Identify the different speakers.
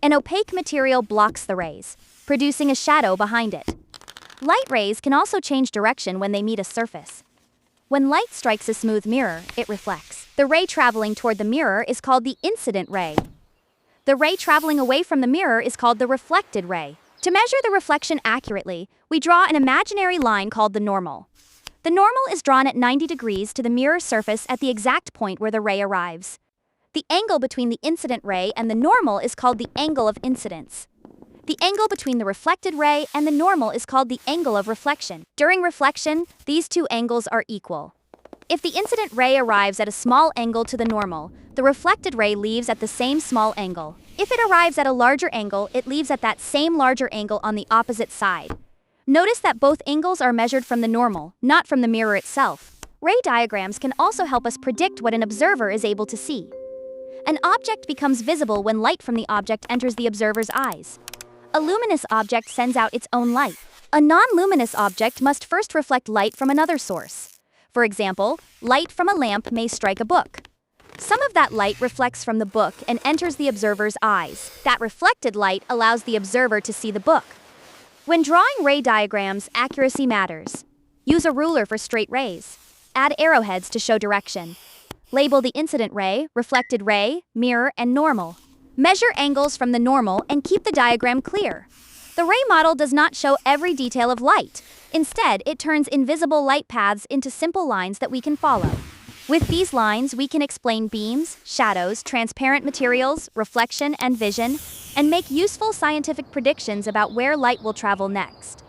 Speaker 1: An opaque material blocks the rays, producing a shadow behind it. Light rays can also change direction when they meet a surface. When light strikes a smooth mirror, it reflects. The ray traveling toward the mirror is called the incident ray. The ray traveling away from the mirror is called the reflected ray. To measure the reflection accurately, we draw an imaginary line called the normal. The normal is drawn at 90 degrees to the mirror surface at the exact point where the ray arrives. The angle between the incident ray and the normal is called the angle of incidence. The angle between the reflected ray and the normal is called the angle of reflection. During reflection, these two angles are equal. If the incident ray arrives at a small angle to the normal, the reflected ray leaves at the same small angle. If it arrives at a larger angle, it leaves at that same larger angle on the opposite side. Notice that both angles are measured from the normal, not from the mirror itself. Ray diagrams can also help us predict what an observer is able to see. An object becomes visible when light from the object enters the observer's eyes. A luminous object sends out its own light. A non-luminous object must first reflect light from another source. For example, light from a lamp may strike a book. Some of that light reflects from the book and enters the observer's eyes. That reflected light allows the observer to see the book. When drawing ray diagrams, accuracy matters. Use a ruler for straight rays. Add arrowheads to show direction. Label the incident ray, reflected ray, mirror, and normal. Measure angles from the normal and keep the diagram clear. The ray model does not show every detail of light. Instead, it turns invisible light paths into simple lines that we can follow. With these lines, we can explain beams, shadows, transparent materials, reflection, and vision, and make useful scientific predictions about where light will travel next.